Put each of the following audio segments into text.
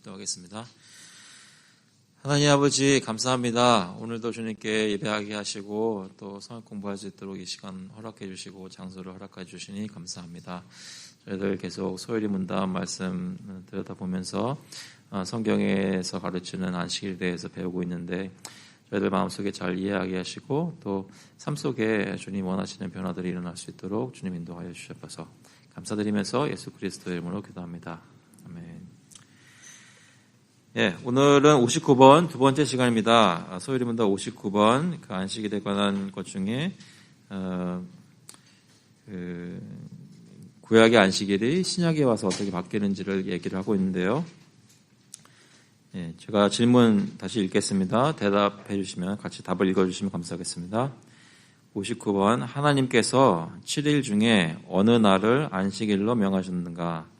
기도하겠습니다. 하나님 아버지 감사합니다. 오늘도 주님께 예배하게 하시고 또 성경 공부할 수 있도록 이 시간 허락해 주시고 장소를 허락해 주시니 감사합니다. 저희들 계속 소요리 문답 말씀 들여다보면서 성경에서 가르치는 안식일에 대해서 배우고 있는데 저희들 마음속에 잘 이해하게 하시고 또 삶 속에 주님 원하시는 변화들이 일어날 수 있도록 주님 인도하여 주셔서 감사드리면서 예수 그리스도의 이름으로 기도합니다. 아멘. 예, 오늘은 59번 두 번째 시간입니다. 소요리 문답 59번 그 안식일에 관한 것 중에 구약의 안식일이 신약에 와서 어떻게 바뀌는지를 얘기를 하고 있는데요. 예, 제가 질문 다시 읽겠습니다. 대답해 주시면 같이 답을 읽어주시면 감사하겠습니다. 59번 하나님께서 7일 중에 어느 날을 안식일로 명하셨는가?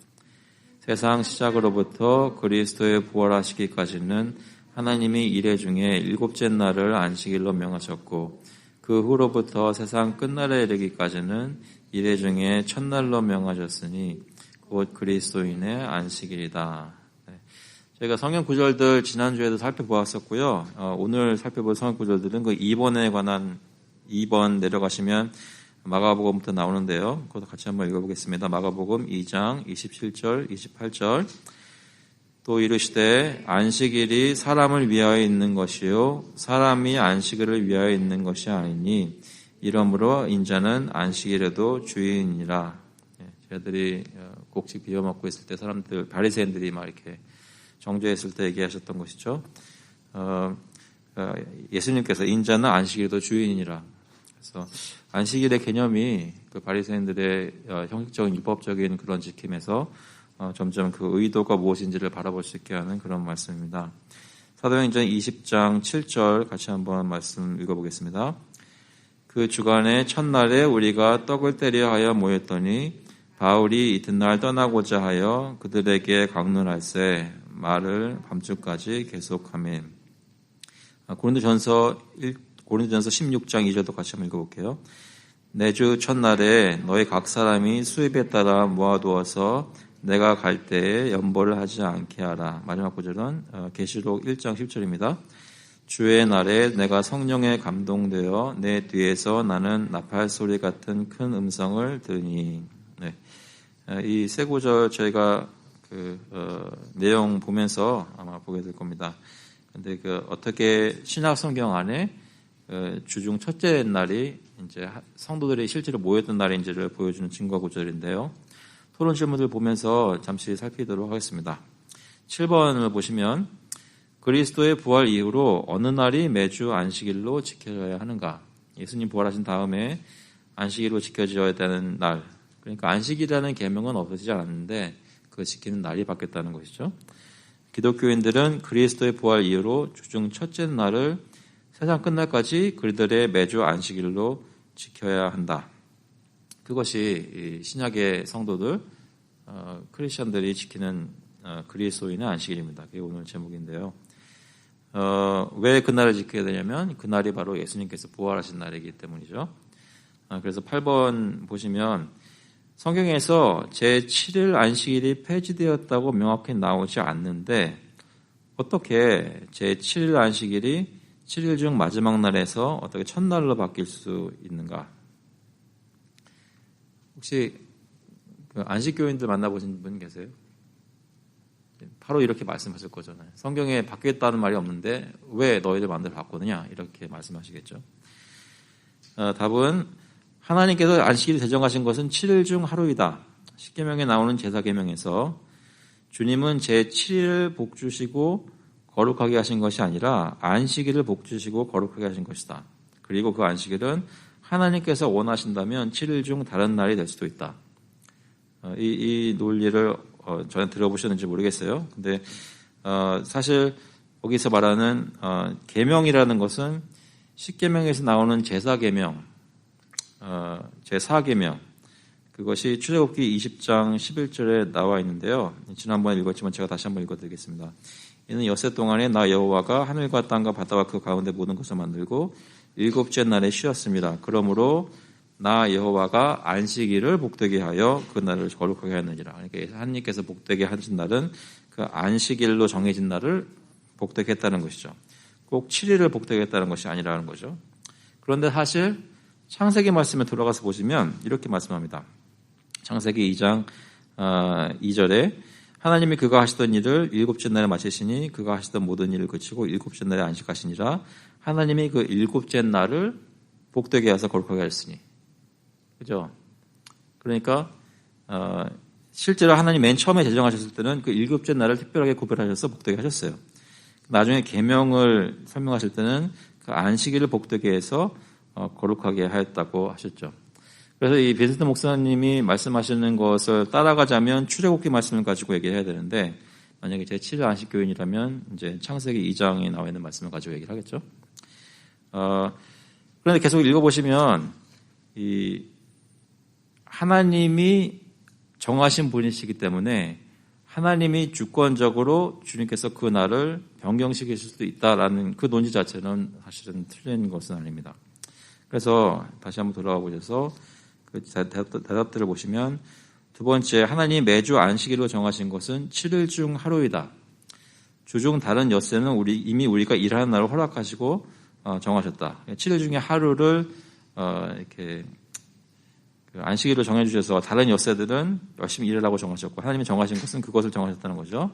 세상 시작으로부터 그리스도의 부활하시기까지는 하나님이 이래 중에 일곱째 날을 안식일로 명하셨고 그 후로부터 세상 끝날에 이르기까지는 이래 중에 첫날로 명하셨으니 곧 그리스도인의 안식일이다. 네. 저희가 성경 구절들 지난주에도 살펴보았었고요. 오늘 살펴볼 성경 구절들은 그 2번에 관한 2번 내려가시면 마가복음부터 나오는데요. 그것도 같이 한번 읽어보겠습니다. 마가복음 2장 27절 28절 또 이르시되 안식일이 사람을 위하여 있는 것이요 사람이 안식일을 위하여 있는 것이 아니니 이러므로 인자는 안식일에도 주인이라. 저희들이 곡식 비워 먹고 있을 때 사람들 바리새인들이 막 이렇게 정죄했을 때 얘기하셨던 것이죠. 예수님께서 인자는 안식일에도 주인이라. 그래서 안식일의 개념이 그 바리새인들의 형식적인 율법적인 그런 지킴에서 점점 그 의도가 무엇인지를 바라볼 수 있게 하는 그런 말씀입니다. 사도행전 20장 7절 같이 한번 말씀 읽어보겠습니다. 그 주간의 첫날에 우리가 떡을 때려 하여 모였더니 바울이 이튿날 떠나고자 하여 그들에게 강론할세 말을 밤중까지 계속하매. 고린도전서 16장 2절도 같이 한번 읽어볼게요. 내주 첫날에 너희 각 사람이 수입에 따라 모아두어서 내가 갈 때에 연보를 하지 않게 하라. 마지막 구절은 계시록 1장 10절입니다. 주의 날에 내가 성령에 감동되어 내 뒤에서 나는 나팔 소리 같은 큰 음성을 들으니. 네. 이 세 구절 저희가 내용 보면서 아마 보게 될 겁니다. 근데 어떻게 신약 성경 안에 주중 첫째 날이 이제 성도들이 실제로 모였던 날인지를 보여주는 증거 구절인데요. 토론 질문을 보면서 잠시 살피도록 하겠습니다. 7번을 보시면 그리스도의 부활 이후로 어느 날이 매주 안식일로 지켜져야 하는가? 예수님 부활하신 다음에 안식일로 지켜져야 되는 날. 그러니까 안식이라는 계명은 없어지지 않았는데 그 지키는 날이 바뀌었다는 것이죠. 기독교인들은 그리스도의 부활 이후로 주중 첫째 날을 세상 끝날까지 그들의 매주 안식일로 지켜야 한다. 그것이 신약의 성도들, 크리스천들이 지키는 그리스도인의 안식일입니다. 그게 오늘 제목인데요. 왜 그날을 지켜야 되냐면 그날이 바로 예수님께서 부활하신 날이기 때문이죠. 그래서 8번 보시면 성경에서 제7일 안식일이 폐지되었다고 명확히 나오지 않는데 어떻게 제7일 안식일이 7일 중 마지막 날에서 어떻게 첫날로 바뀔 수 있는가? 혹시 안식교인들 만나보신 분 계세요? 바로 이렇게 말씀하실 거잖아요. 성경에 바뀌었다는 말이 없는데 왜 너희들 마음대로 바꾸느냐? 이렇게 말씀하시겠죠. 답은 하나님께서 안식일을 제정하신 것은 7일 중 하루이다. 십계명에 나오는 제사계명에서 주님은 제7일을 복주시고 거룩하게 하신 것이 아니라 안식일을 복주시고 거룩하게 하신 것이다. 그리고 그 안식일은 하나님께서 원하신다면 7일 중 다른 날이 될 수도 있다. 이 논리를 전에 들어보셨는지 모르겠어요. 근데 사실 거기서 말하는 계명이라는 것은 십계명에서 나오는 제사계명, 제4계명 그것이 출애굽기 20장 11절에 나와 있는데요. 지난번에 읽었지만 제가 다시 한번 읽어드리겠습니다. 이는 엿새 동안에 나 여호와가 하늘과 땅과 바다와 그 가운데 모든 것을 만들고 일곱째 날에 쉬었습니다. 그러므로 나 여호와가 안식일을 복되게 하여 그 날을 거룩하게 하느니라. 그러니까 하나님께서 복되게 하신 날은 그 안식일로 정해진 날을 복되겠다는 것이죠. 꼭 7일을 복되겠다는 것이 아니라는 거죠. 그런데 사실 창세기 말씀에 돌아가서 보시면 이렇게 말씀합니다. 창세기 2장 2절에 하나님이 그가 하시던 일을 일곱째 날에 마치시니 그가 하시던 모든 일을 그치고 일곱째 날에 안식하시니라. 하나님이 그 일곱째 날을 복되게 하사 거룩하게 하였으니. 그죠? 그러니까 실제로 하나님 맨 처음에 제정하셨을 때는 그 일곱째 날을 특별하게 구별하셔서 복되게 하셨어요. 나중에 계명을 설명하실 때는 그 안식일을 복되게 해서 거룩하게 하였다고 하셨죠. 그래서 이 빈센트 목사님이 말씀하시는 것을 따라가자면 출애굽기 말씀을 가지고 얘기해야 되는데 만약에 제 7일 안식교인이라면 이제 창세기 2장에 나와 있는 말씀을 가지고 얘기를 하겠죠. 그런데 계속 읽어보시면 이 하나님이 정하신 분이시기 때문에 하나님이 주권적으로 주님께서 그 날을 변경시키실 수도 있다라는 그 논지 자체는 사실은 틀린 것은 아닙니다. 그래서 다시 한번 돌아가 보셔서 그 대답들을 보시면 두 번째, 하나님이 매주 안식일로 정하신 것은 7일 중 하루이다. 주중 다른 엿새는 이미 우리가 일하는 날을 허락하시고 정하셨다. 7일 중에 하루를 이렇게 안식일로 정해주셔서 다른 엿새들은 열심히 일하라고 정하셨고 하나님이 정하신 것은 그것을 정하셨다는 거죠.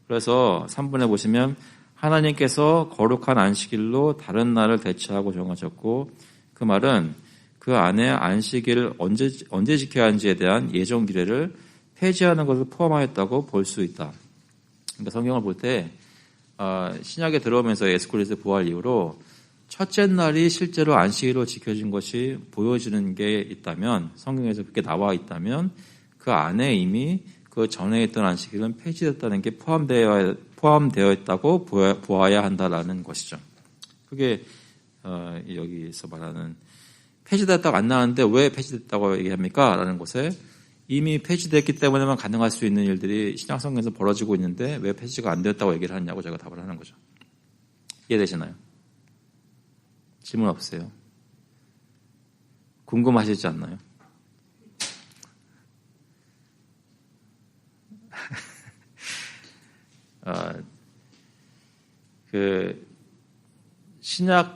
그래서 3번에 보시면 하나님께서 거룩한 안식일로 다른 날을 대체하고 정하셨고 그 말은 그 안에 안식일을 언제 지켜야 하는지에 대한 예정 규례를 폐지하는 것을 포함하였다고 볼 수 있다. 그러니까 성경을 볼 때 신약에 들어오면서 예수 그리스도의 부활 이후로 첫째 날이 실제로 안식일로 지켜진 것이 보여지는 게 있다면 성경에서 그렇게 나와 있다면 그 안에 이미 그 전에 있던 안식일은 폐지됐다는 게 포함되어 있다고 보아야 한다라는 것이죠. 그게 여기서 말하는 폐지됐다고 안 나왔는데 왜 폐지됐다고 얘기합니까? 라는 것에 이미 폐지됐기 때문에만 가능할 수 있는 일들이 신약 성경에서 벌어지고 있는데 왜 폐지가 안 되었다고 얘기를 하냐고 제가 답을 하는 거죠. 이해되시나요? 질문 없으세요? 궁금하시지 않나요? 그 신약의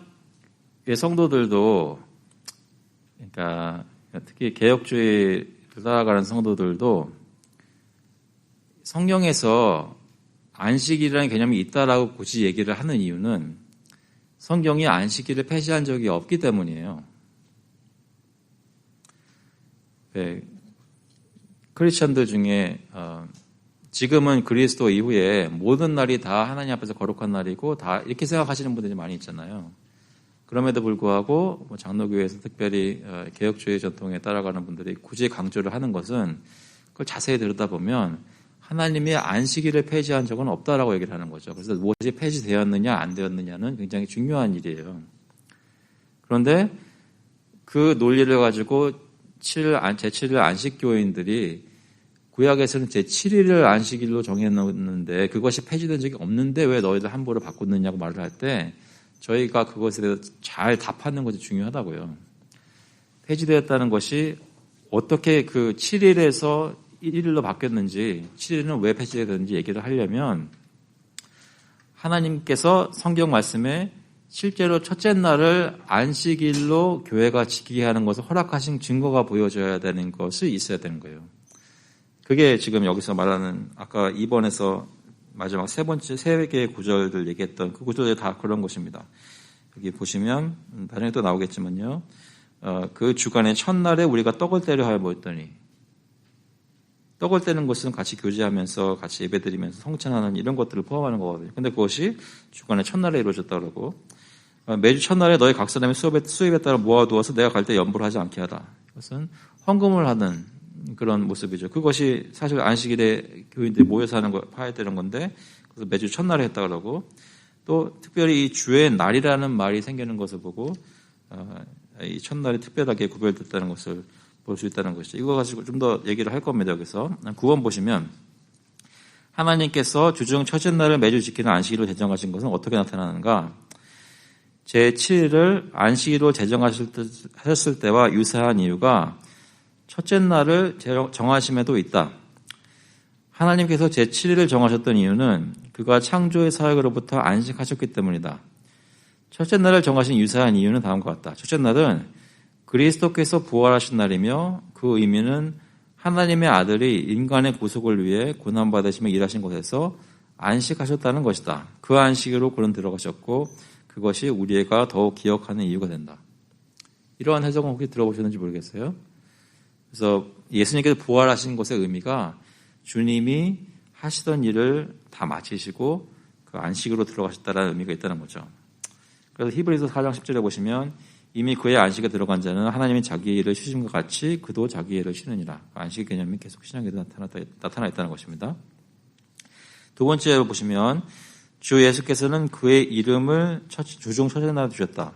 성도들도 그러니까 특히 개혁주의를 따라가는 성도들도 성경에서 안식일이라는 개념이 있다라고 굳이 얘기를 하는 이유는 성경이 안식일을 폐지한 적이 없기 때문이에요. 네, 크리스천들 중에 지금은 그리스도 이후에 모든 날이 다 하나님 앞에서 거룩한 날이고 다 이렇게 생각하시는 분들이 많이 있잖아요. 그럼에도 불구하고 장로교회에서 특별히 개혁주의 전통에 따라가는 분들이 굳이 강조를 하는 것은 그걸 자세히 들여다보면 하나님이 안식일을 폐지한 적은 없다라고 얘기를 하는 거죠. 그래서 무엇이 폐지되었느냐 안 되었느냐는 굉장히 중요한 일이에요. 그런데 그 논리를 가지고 제7일 안식교인들이 구약에서는 제7일을 안식일로 정해놓는데 그것이 폐지된 적이 없는데 왜 너희들 함부로 바꿨느냐고 말을 할 때 저희가 그것에 대해서 잘 답하는 것이 중요하다고요. 폐지되었다는 것이 어떻게 그 7일에서 1일로 바뀌었는지 7일은 왜 폐지되었는지 얘기를 하려면 하나님께서 성경 말씀에 실제로 첫째 날을 안식일로 교회가 지키게 하는 것을 허락하신 증거가 보여져야 되는 것이 있어야 되는 거예요. 그게 지금 여기서 말하는 아까 2번에서 마지막 세 개의 구절들 얘기했던 그 구절들이 다 그런 것입니다. 여기 보시면 나중에 또 나오겠지만요. 그 주간의 첫날에 우리가 떡을 떼려 하여 모였더니 떡을 떼는 것은 같이 교제하면서 같이 예배드리면서 성찬하는 이런 것들을 포함하는 거거든요. 근데 그것이 주간의 첫날에 이루어졌다 그러고 매주 첫날에 너희 각 사람의 수입에 따라 모아두어서 내가 갈 때 연보를 하지 않게 하다. 이것은 헌금을 하는 그런 모습이죠. 그것이 사실 안식일에 교인들이 모여서 하는 거 파야 되는 건데 그래서 매주 첫날에 했다 그러고 또 특별히 이 주의 날이라는 말이 생기는 것을 보고 이 첫날이 특별하게 구별됐다는 것을 볼 수 있다는 것이죠. 이거 가지고 좀 더 얘기를 할 겁니다. 여기서 9번 보시면 하나님께서 주중 첫째 날을 매주 지키는 안식일로 제정하신 것은 어떻게 나타나는가? 제7일을 안식일로 제정하셨을 때와 유사한 이유가 첫째 날을 정하심에도 있다. 하나님께서 제7일을 정하셨던 이유는 그가 창조의 사역으로부터 안식하셨기 때문이다. 첫째 날을 정하신 유사한 이유는 다음과 같다. 첫째 날은 그리스도께서 부활하신 날이며 그 의미는 하나님의 아들이 인간의 구속을 위해 고난받으시며 일하신 곳에서 안식하셨다는 것이다. 그 안식으로 그는 들어가셨고 그것이 우리가 더욱 기억하는 이유가 된다. 이러한 해석은 혹시 들어보셨는지 모르겠어요. 그래서 예수님께서 부활하신 것의 의미가 주님이 하시던 일을 다 마치시고 그 안식으로 들어가셨다는 의미가 있다는 거죠. 그래서 히브리서 4장 10절에 보시면 이미 그의 안식에 들어간 자는 하나님이 자기의 일을 쉬심과 같이 그도 자기의 일을 쉬느니라. 안식의 개념이 계속 신약에도 나타나 있다는 것입니다. 두 번째로 보시면 주 예수께서는 그의 이름을 주중 첫째 날에 주셨다.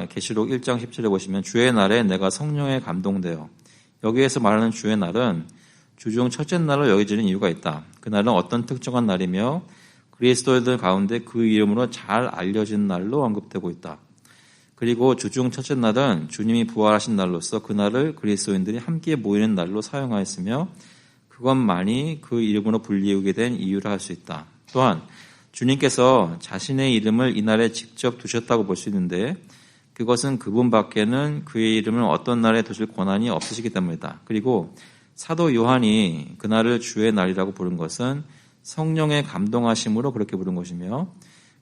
계시록 1장 17에 보시면 주의 날에 내가 성령에 감동되어, 여기에서 말하는 주의 날은 주중 첫째 날로 여겨지는 이유가 있다. 그날은 어떤 특정한 날이며 그리스도인들 가운데 그 이름으로 잘 알려진 날로 언급되고 있다. 그리고 주중 첫째 날은 주님이 부활하신 날로서 그날을 그리스도인들이 함께 모이는 날로 사용하였으며 그것만이 그 이름으로 불리우게 된 이유라 할 수 있다. 또한 주님께서 자신의 이름을 이날에 직접 두셨다고 볼 수 있는데 그것은 그분밖에는 그의 이름을 어떤 날에 두실 권한이 없으시기 때문이다. 그리고 사도 요한이 그날을 주의 날이라고 부른 것은 성령의 감동하심으로 그렇게 부른 것이며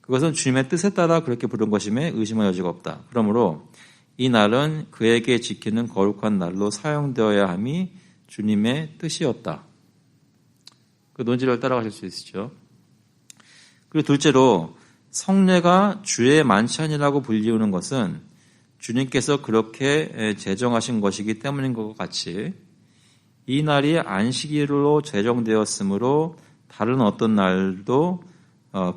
그것은 주님의 뜻에 따라 그렇게 부른 것임에 의심할 여지가 없다. 그러므로 이 날은 그에게 지키는 거룩한 날로 사용되어야 함이 주님의 뜻이었다. 그 논지를 따라가실 수 있으시죠. 그리고 둘째로 성례가 주의 만찬이라고 불리우는 것은 주님께서 그렇게 제정하신 것이기 때문인 것과 같이 이 날이 안식일로 제정되었으므로 다른 어떤 날도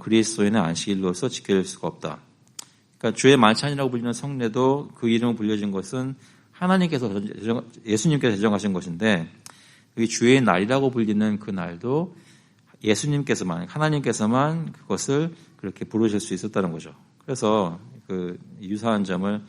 그리스도인의 안식일로서 지켜질 수가 없다. 그러니까 주의 만찬이라고 불리는 성례도 그 이름을 불려진 것은 예수님께서 제정하신 것인데 이 주의 날이라고 불리는 그 날도 하나님께서만 그것을 그렇게 부르실 수 있었다는 거죠. 그래서 그 유사한 점을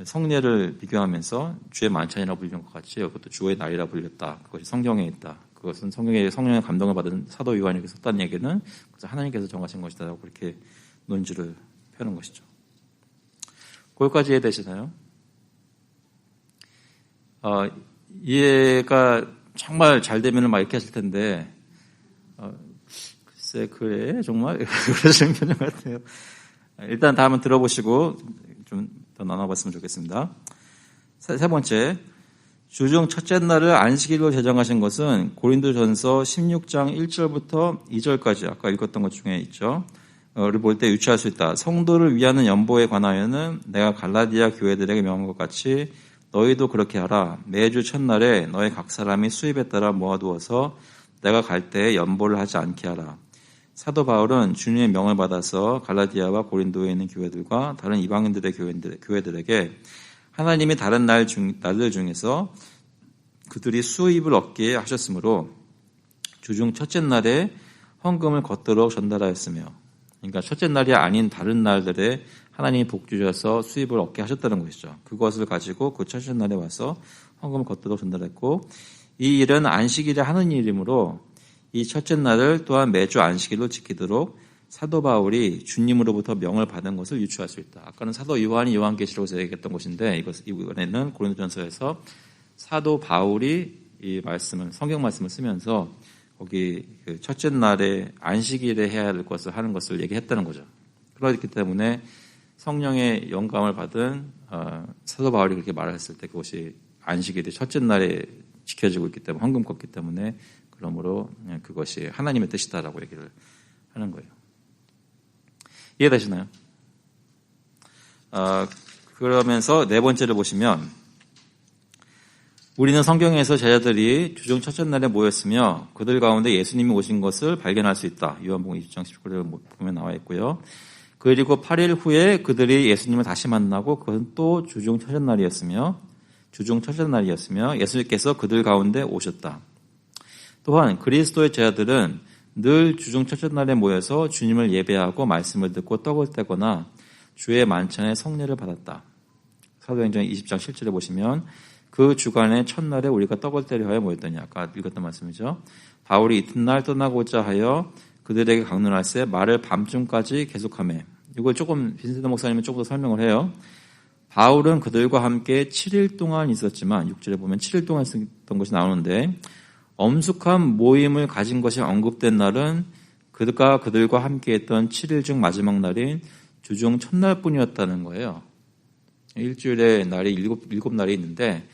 성례를 비교하면서 주의 만찬이라고 불리는 것 같이 이것도 주의 날이라고 불렸다. 그것이 성경에 있다. 그것은 성령의 감동을 받은 사도 요한에게 썼다는 얘기는 하나님께서 정하신 것이다라고 그렇게 논지를 펴는 것이죠. 거기까지 이해되시나요? 이해가 정말 잘 되면 막 이렇게 하실 텐데 글쎄 그래 정말 그러시는 편인 것 같아요. 일단 다 한번 들어보시고 좀 더 나눠봤으면 좋겠습니다. 세 번째, 주중 첫째 날을 안식일로 제정하신 것은 고린도전서 16장 1절부터 2절까지 아까 읽었던 것 중에 있죠. 를 볼 때 유추할 수 있다. 성도를 위하는 연보에 관하여는 내가 갈라디아 교회들에게 명한 것 같이 너희도 그렇게 하라. 매주 첫날에 너희 각 사람이 수입에 따라 모아두어서 내가 갈 때에 연보를 하지 않게 하라. 사도 바울은 주님의 명을 받아서 갈라디아와 고린도에 있는 교회들과 다른 이방인들의 교회들에게 하나님이 다른 날들 중에서 그들이 수입을 얻게 하셨으므로 주중 첫째 날에 헌금을 걷도록 전달하였으며, 그러니까 첫째 날이 아닌 다른 날들에 하나님이 복 주셔서 수입을 얻게 하셨다는 것이죠. 그것을 가지고 그 첫째 날에 와서 헌금을 걷도록 전달했고, 이 일은 안식일에 하는 일이므로 이 첫째 날을 또한 매주 안식일로 지키도록 사도 바울이 주님으로부터 명을 받은 것을 유추할 수 있다. 아까는 사도 요한이 요한계시록에서 얘기했던 것인데 이번에는 고린도전서에서 사도 바울이 이 말씀을 성경 말씀을 쓰면서 거기 그 첫째 날에 안식일에 해야 할 것을 하는 것을 얘기했다는 거죠. 그렇기 때문에 성령의 영감을 받은 사도 바울이 그렇게 말했을 때 그것이 안식일이 첫째 날에 지켜지고 있기 때문에 헌금 걷기 때문에 그러므로 그것이 하나님의 뜻이다라고 얘기를 하는 거예요. 이해되시나요? 그러면서 네 번째를 보시면 우리는 성경에서 제자들이 주중 첫째 날에 모였으며 그들 가운데 예수님이 오신 것을 발견할 수 있다. 요한복음 20장 19절에 보면 나와 있고요. 그리고 8일 후에 그들이 예수님을 다시 만나고 그것은 또 주중 첫째 날이었으며 예수님께서 그들 가운데 오셨다. 또한 그리스도의 제자들은 늘 주중 첫째 날에 모여서 주님을 예배하고 말씀을 듣고 떡을 떼거나 주의 만찬의 성례를 받았다. 사도행전 20장 7절에 보시면 그 주간의 첫날에 우리가 떡을 떼려 하여 모였더니 아까 읽었던 말씀이죠. 바울이 이튿날 떠나고자 하여 그들에게 강론할세 말을 밤중까지 계속하며 이걸 조금 빈센트 목사님은 조금 더 설명을 해요. 바울은 그들과 함께 7일 동안 있었지만 6절에 보면 7일 동안 있었던 것이 나오는데 엄숙한 모임을 가진 것이 언급된 날은 그들과 함께 했던 7일 중 마지막 날인 주중 첫날뿐이었다는 거예요. 일주일에 날이 일곱 날이 있는데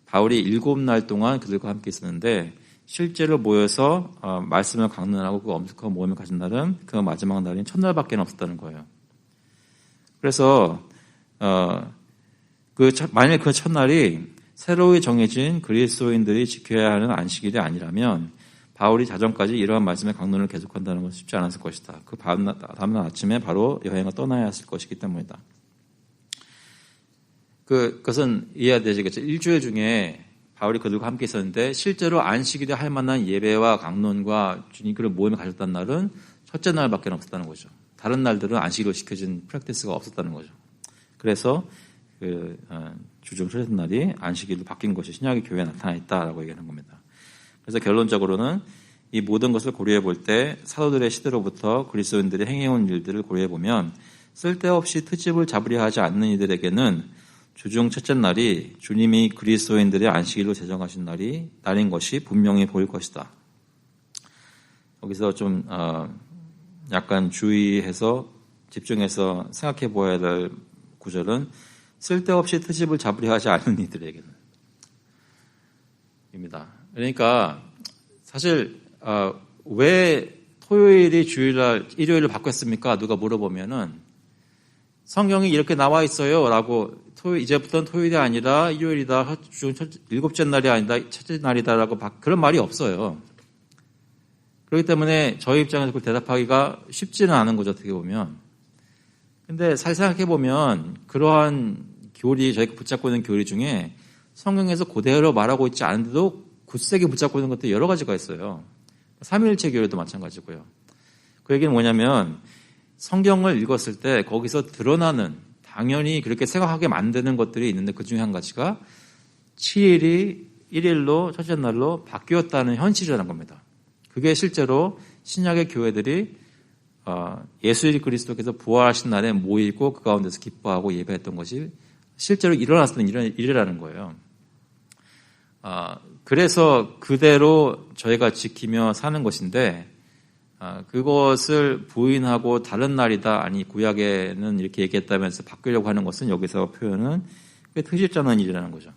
바울이 7날 동안 그들과 함께 있었는데 실제로 모여서 말씀을 강론하고 그 엄숙한 모임을 가진 날은 그 마지막 날인 첫날밖에 없었다는 거예요. 그래서 만일 그 첫날이 새로이 정해진 그리스도인들이 지켜야 하는 안식일이 아니라면 바울이 자정까지 이러한 말씀의 강론을 계속한다는 것은 쉽지 않았을 것이다. 그 다음날 아침에 바로 여행을 떠나야 했을 것이기 때문이다. 그것은 이해가 되시겠죠. 일주일 중에 바울이 그들과 함께 있었는데 실제로 안식일에 할 만한 예배와 강론과 주님 그런 모임을 가졌던 날은 첫째 날밖에 없었다는 거죠. 다른 날들은 안식일로 시켜진 프랙티스가 없었다는 거죠. 그래서 주중 첫째 날이 안식일로 바뀐 것이 신약의 교회에 나타나 있다라고 얘기하는 겁니다. 그래서 결론적으로는 이 모든 것을 고려해 볼 때 사도들의 시대로부터 그리스도인들이 행해온 일들을 고려해 보면 쓸데없이 트집을 잡으려 하지 않는 이들에게는 주중 첫째 날이 주님이 그리스도인들의 안식일로 제정하신 날인 것이 분명히 보일 것이다. 여기서 좀 약간 주의해서 집중해서 생각해 보아야 될 구절은 쓸데없이 트집을 잡으려 하지 않는 이들에게는 입니다. 그러니까 사실 왜 토요일이 주일날 일요일을 바꿨습니까? 누가 물어보면은 성경이 이렇게 나와 있어요 라고 이제부터는 토요일이 아니라 일요일이다, 일곱째 날이 아니다, 첫째 날이다라고 그런 말이 없어요. 그렇기 때문에 저희 입장에서 그걸 대답하기가 쉽지는 않은 거죠, 어떻게 보면. 근데 사실 생각해보면 그러한 교리, 저희가 붙잡고 있는 교리 중에 성경에서 그대로 말하고 있지 않은데도 굳세게 붙잡고 있는 것도 여러 가지가 있어요. 삼위일체 교리도 마찬가지고요. 그 얘기는 뭐냐면 성경을 읽었을 때 거기서 드러나는 당연히 그렇게 생각하게 만드는 것들이 있는데 그 중에 한 가지가 7일이 1일로 첫째 날로 바뀌었다는 현실이라는 겁니다. 그게 실제로 신약의 교회들이 예수 그리스도께서 부활하신 날에 모이고 그 가운데서 기뻐하고 예배했던 것이 실제로 일어났던 일이라는 거예요. 그래서 그대로 저희가 지키며 사는 것인데 그것을 부인하고 다른 날이다, 아니 구약에는 이렇게 얘기했다면서 바꾸려고 하는 것은 여기서 표현은 꽤 트집지 않은 일이라는 거죠.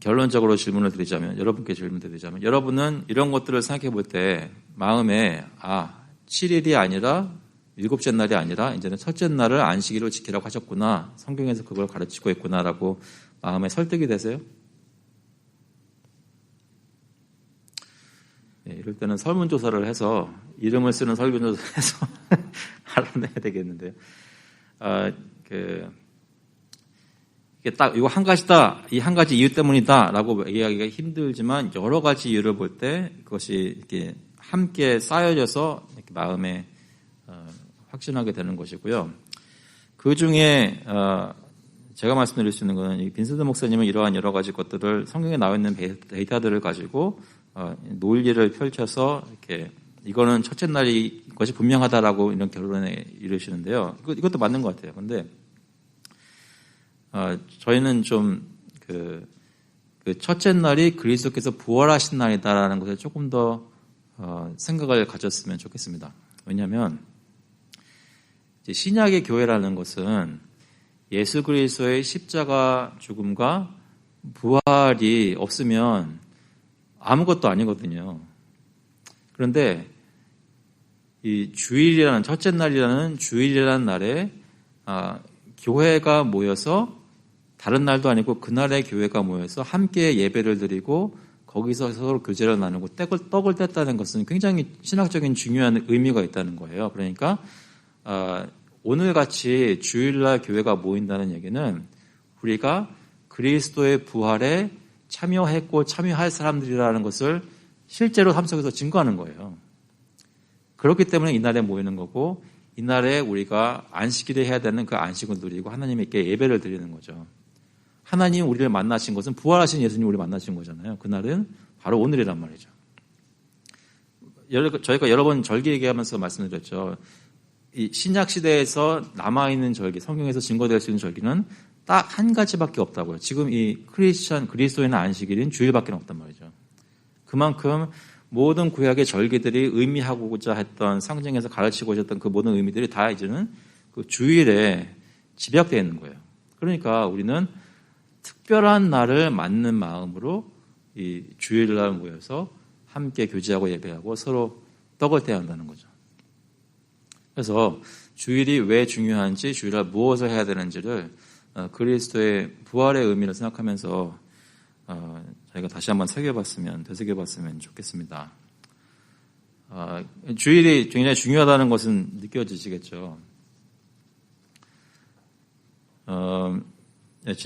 결론적으로 여러분께 질문 드리자면 여러분은 이런 것들을 생각해 볼 때 마음에 7일이 아니라 일곱째 날이 아니라 이제는 첫째 날을 안식일로 지키라고 하셨구나, 성경에서 그걸 가르치고 있구나라고 마음에 설득이 되세요? 네, 이럴 때는 설문조사를 해서 이름을 쓰는 설문조사를 해서 알아내야 되겠는데요. 이게 딱 이거 한 가지다, 이 한 가지 이유 때문이다라고 이야기하기가 힘들지만 여러 가지 이유를 볼 때 그것이 이렇게 함께 쌓여져서 이렇게 마음에 확신하게 되는 것이고요. 그 중에 제가 말씀드릴 수 있는 것은 빈센트 목사님은 이러한 여러 가지 것들을 성경에 나와 있는 데이터들을 가지고 논리를 펼쳐서 이렇게 이거는 첫째 날이 것이 분명하다라고 이런 결론에 이르시는데요. 이것도 맞는 것 같아요. 그런데 저희는 좀 그 첫째 날이 그리스도께서 부활하신 날이다라는 것에 조금 더 생각을 가졌으면 좋겠습니다. 왜냐하면 신약의 교회라는 것은 예수 그리스도의 십자가 죽음과 부활이 없으면 아무것도 아니거든요. 그런데 이 주일이라는 첫째 날이라는 주일이라는 날에 교회가 모여서 다른 날도 아니고 그날의 교회가 모여서 함께 예배를 드리고 거기서 서로 교제를 나누고 떡을 뗐다는 것은 굉장히 신학적인 중요한 의미가 있다는 거예요. 그러니까 오늘같이 주일날 교회가 모인다는 얘기는 우리가 그리스도의 부활에 참여했고 참여할 사람들이라는 것을 실제로 삶 속에서 증거하는 거예요. 그렇기 때문에 이날에 모이는 거고 이날에 우리가 안식일에 해야 되는 그 안식을 누리고 하나님께 예배를 드리는 거죠. 하나님 우리를 만나신 것은 부활하신 예수님 우리를 만나신 거잖아요. 그날은 바로 오늘이란 말이죠. 저희가 여러 번 절기 얘기하면서 말씀드렸죠. 이 신약 시대에서 남아있는 절기, 성경에서 증거될 수 있는 절기는 딱 한 가지밖에 없다고요. 지금 이 그리스도인의 안식일인 주일밖에 없단 말이죠. 그만큼 모든 구약의 절기들이 의미하고자 했던 상징에서 가르치고 있었던 그 모든 의미들이 다 이제는 그 주일에 집약되어 있는 거예요. 그러니까 우리는 특별한 날을 맞는 마음으로 이 주일날 모여서 함께 교제하고 예배하고 서로 떡을 떼야 한다는 거죠. 그래서 주일이 왜 중요한지, 주일날 무엇을 해야 되는지를 그리스도의 부활의 의미를 생각하면서 저희가 다시 한번 되새겨봤으면 좋겠습니다. 주일이 굉장히 중요하다는 것은 느껴지시겠죠.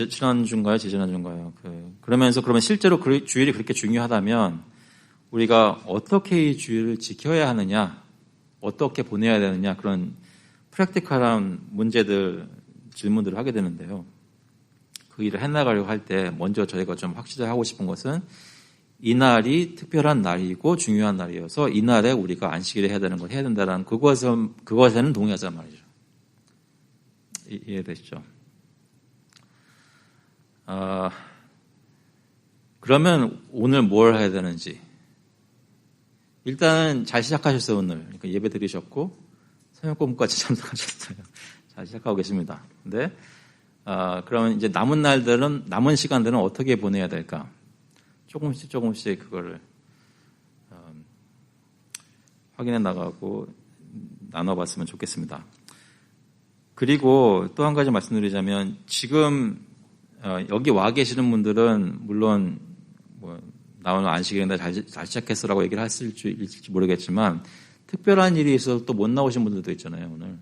지난주인가요? 지난주인가요? 그러면 실제로 주일이 그렇게 중요하다면 우리가 어떻게 이 주일을 지켜야 하느냐, 어떻게 보내야 되느냐, 그런 프랙티컬한 질문들을 하게 되는데요. 그 일을 해나가려고 할 때 먼저 저희가 좀 확실히 하고 싶은 것은 이 날이 특별한 날이고 중요한 날이어서 이 날에 우리가 안식일에 해야 되는 걸 해야 된다는 그것에는 동의하자 말이죠. 이해되시죠? 그러면 오늘 뭘 해야 되는지. 일단은 잘 시작하셨어요, 오늘. 그러니까 예배 드리셨고, 성역공부까지 참석하셨어요. 잘 시작하고 계십니다. 근데, 그러면 이제 남은 시간들은 어떻게 보내야 될까? 조금씩 그거를, 확인해 나가고 나눠봤으면 좋겠습니다. 그리고 또 한 가지 말씀드리자면, 지금, 여기 와 계시는 분들은, 물론, 나 오늘 안식일인데 잘 시작했어라고 얘기를 했을지 모르겠지만, 특별한 일이 있어서 또 못 나오신 분들도 있잖아요, 오늘.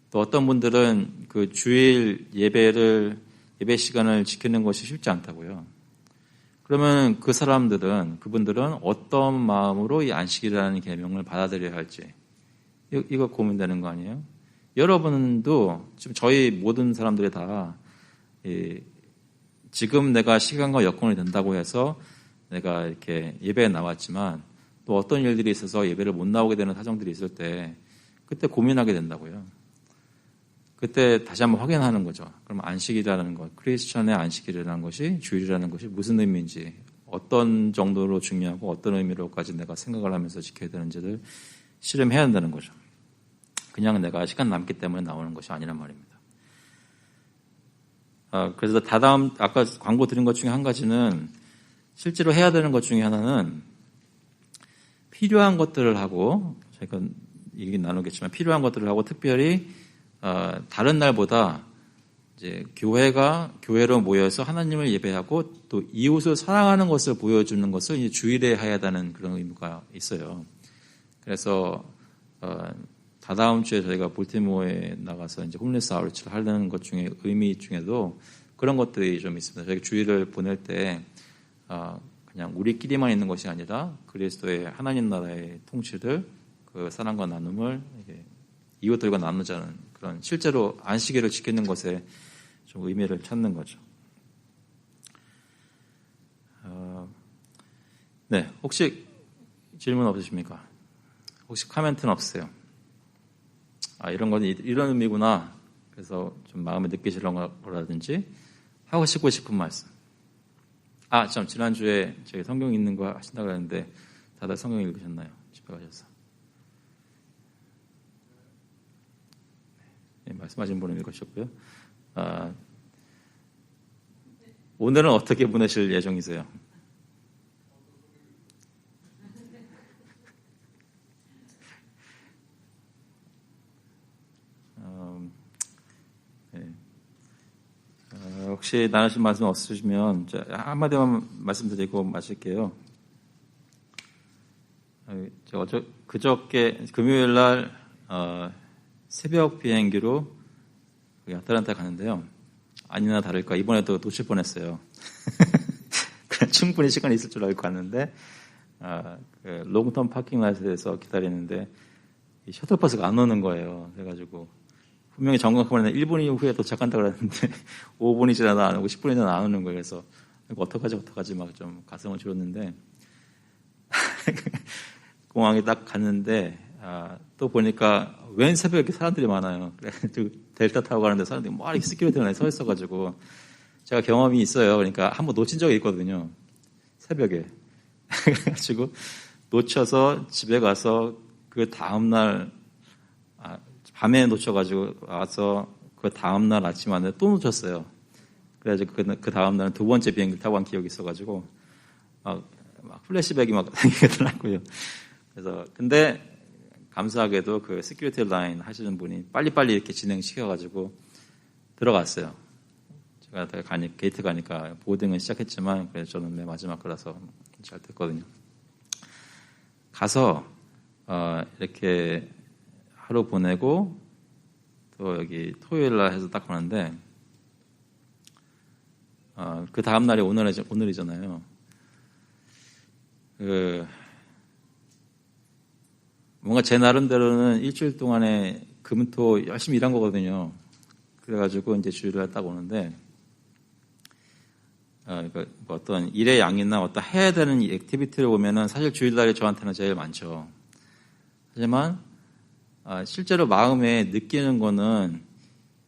또 어떤 분들은 그 주일 예배 시간을 지키는 것이 쉽지 않다고요. 그러면 그분들은 어떤 마음으로 이 안식일이라는 계명을 받아들여야 할지, 이거 고민되는 거 아니에요? 여러분도, 지금 저희 모든 사람들이 다, 지금 내가 시간과 여건이 된다고 해서 내가 이렇게 예배에 나왔지만 또 어떤 일들이 있어서 예배를 못 나오게 되는 사정들이 있을 때 그때 고민하게 된다고요. 그때 다시 한번 확인하는 거죠. 그럼 안식이라는 것, 크리스천의 안식일이라는 것이, 주일이라는 것이 무슨 의미인지, 어떤 정도로 중요하고 어떤 의미로까지 내가 생각을 하면서 지켜야 되는지를 실험해야 한다는 거죠. 그냥 내가 시간 남기 때문에 나오는 것이 아니란 말입니다. 그래서 아까 광고 드린 것 중에 한 가지는, 실제로 해야 되는 것 중에 하나는 필요한 것들을 하고, 저희가 얘기 나누겠지만 필요한 것들을 하고, 특별히 다른 날보다 이제 교회로 모여서 하나님을 예배하고 또 이웃을 사랑하는 것을 보여주는 것을 이제 주일에 해야 되는 그런 의미가 있어요. 그래서 다다음 주에 저희가 볼티모어에 나가서 이제 홈리스 아웃리치를 하려는 것 중에 의미 중에도 그런 것들이 좀 있습니다. 저희가 주일을 보낼 때 그냥 우리끼리만 있는 것이 아니라 그리스도의 하나님 나라의 통치를, 그 사랑과 나눔을 이웃들과 나누자는 그런 실제로 안식일을 지키는 것에 좀 의미를 찾는 거죠. 네, 혹시 질문 없으십니까? 혹시 코멘트는 없으세요? 이런 건 이런 의미구나. 그래서 좀 마음에 느끼시는 거라든지 하고 싶은 말씀. 지난주에 저희 성경 읽는 거 하신다고 했는데 다들 성경 읽으셨나요? 집에 가셔서. 네, 말씀하신 분은 읽으셨고요. 오늘은 어떻게 보내실 예정이세요? 네. 혹시 나누실 말씀 없으시면 한마디만 말씀드리고 마칠게요. 그저께 금요일 날 새벽 비행기로 아틀란타 가는데요. 아니나 다를까 이번에도 놓칠 뻔했어요. 충분히 시간이 있을 줄 알고 갔는데 롱텀 파킹 랏에서 기다리는데 셔틀버스가 안 오는 거예요. 그래가지고 분명히 점검하면 1분 후에 도착한다고 그랬는데 5분이 지나도 안 오고 10분이 지나도 안 오는 거예요. 그래서 어떡하지 막 좀 가슴을 졸였는데 공항에 딱 갔는데 또 보니까 웬 새벽에 이렇게 사람들이 많아요. 그래가지고 델타 타고 가는데 사람들이 막 이렇게 스키로테에 서 있어가지고 제가 경험이 있어요. 그러니까 한번 놓친 적이 있거든요. 새벽에. 그래가지고 놓쳐서 집에 가서 그 다음날 밤에 놓쳐가지고 와서 그 다음날 아침 안에 또 놓쳤어요. 그래가지고 그 다음날은 두 번째 비행기 타고 간 기억이 있어가지고 막 플래시백이 막 생기더라고요. 그래서 근데 감사하게도 그 시큐리티 라인 하시는 분이 빨리빨리 이렇게 진행시켜가지고 들어갔어요. 제가 게이트 가니까 보딩은 시작했지만 그래서 저는 맨 마지막 거라서 잘 됐거든요. 가서 이렇게 하루 보내고 또 여기 토요일날 해서 딱 가는데 그 다음 날이 오늘이잖아요. 뭔가 제 나름대로는 일주일 동안에 금토 열심히 일한 거거든요. 그래가지고 이제 주일날 딱 오는데 어떤 일의 양이나 어떤 해야 되는 액티비티를 보면은 사실 주일날이 저한테는 제일 많죠. 하지만 실제로 마음에 느끼는 거는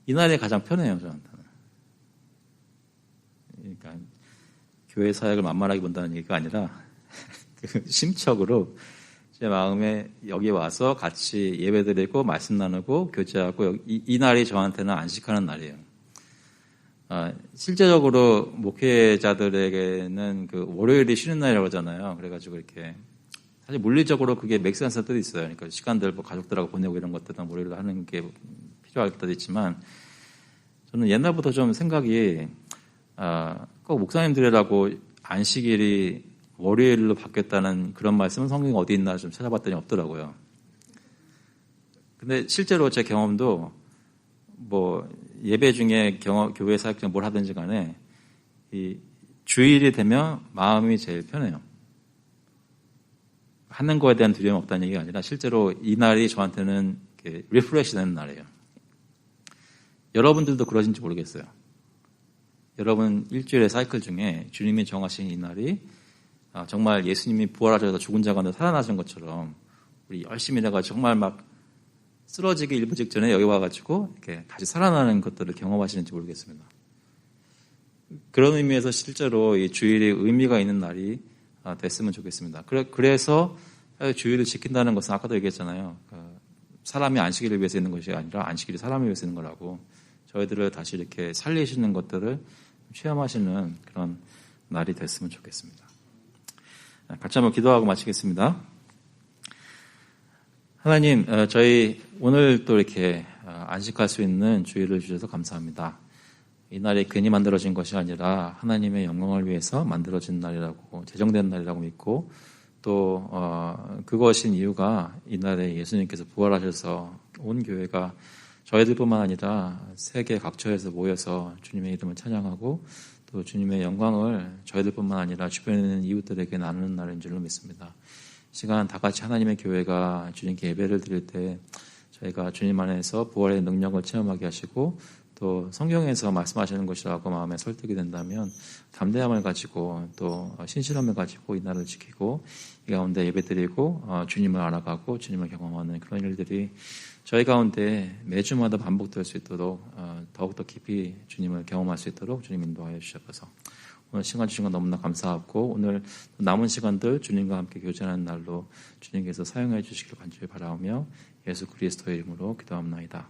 이날이 가장 편해요, 저한테는. 그러니까 교회 사역을 만만하게 본다는 얘기가 아니라 심적으로 제 마음에 여기 와서 같이 예배드리고 말씀 나누고 교제하고 이 날이 저한테는 안식하는 날이에요. 실제적으로 목회자들에게는 그 월요일이 쉬는 날이라고 하잖아요. 그래가지고 이렇게 사실 물리적으로 그게 맥스한스 때도 있어요. 그러니까 시간들 가족들하고 보내고 이런 것들은 월요일에 하는 게 필요할 때도 있지만 저는 옛날부터 좀 생각이 꼭 목사님들이라고 안식일이 월요일로 바뀌었다는 그런 말씀은 성경에 어디 있나 좀 찾아봤더니 없더라고요. 근데 실제로 제 경험도 예배 중에 교회 사역 중에 뭘 하든지 간에 이 주일이 되면 마음이 제일 편해요. 하는 거에 대한 두려움이 없다는 얘기가 아니라 실제로 이 날이 저한테는 리프레시 되는 날이에요. 여러분들도 그러신지 모르겠어요. 여러분 일주일의 사이클 중에 주님이 정하신 이 날이 정말 예수님이 부활하셔서 죽은 자 가운데 살아나신 것처럼 우리 열심히 해가지고 정말 막 쓰러지기 일부 직전에 여기 와가지고 이렇게 다시 살아나는 것들을 경험하시는지 모르겠습니다. 그런 의미에서 실제로 이 주일이 의미가 있는 날이 됐으면 좋겠습니다. 그래서 주일을 지킨다는 것은 아까도 얘기했잖아요. 사람이 안식일을 위해서 있는 것이 아니라 안식일이 사람을 위해서 있는 거라고 저희들을 다시 이렇게 살리시는 것들을 체험하시는 그런 날이 됐으면 좋겠습니다. 같이 한번 기도하고 마치겠습니다. 하나님, 저희 오늘 또 이렇게 안식할 수 있는 주일을 주셔서 감사합니다. 이 날이 괜히 만들어진 것이 아니라 하나님의 영광을 위해서 만들어진 날이라고, 제정된 날이라고 믿고 또 그것인 이유가 이 날에 예수님께서 부활하셔서 온 교회가 저희들뿐만 아니라 세계 각처에서 모여서 주님의 이름을 찬양하고 또 주님의 영광을 저희들뿐만 아니라 주변에 있는 이웃들에게 나누는 날인 줄로 믿습니다. 시간 다 같이 하나님의 교회가 주님께 예배를 드릴 때 저희가 주님 안에서 부활의 능력을 체험하게 하시고 또 성경에서 말씀하시는 것이라고 마음에 설득이 된다면 담대함을 가지고 또 신실함을 가지고 이 날을 지키고 이 가운데 예배드리고 주님을 알아가고 주님을 경험하는 그런 일들이 저희 가운데 매주마다 반복될 수 있도록 더욱더 깊이 주님을 경험할 수 있도록 주님 인도하여 주셔서 오늘 시간 주신 건 너무나 감사하고 오늘 남은 시간들 주님과 함께 교제하는 날로 주님께서 사용해 주시기를 간절히 바라오며 예수 그리스도의 이름으로 기도합나이다.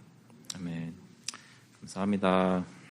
아멘. 감사합니다.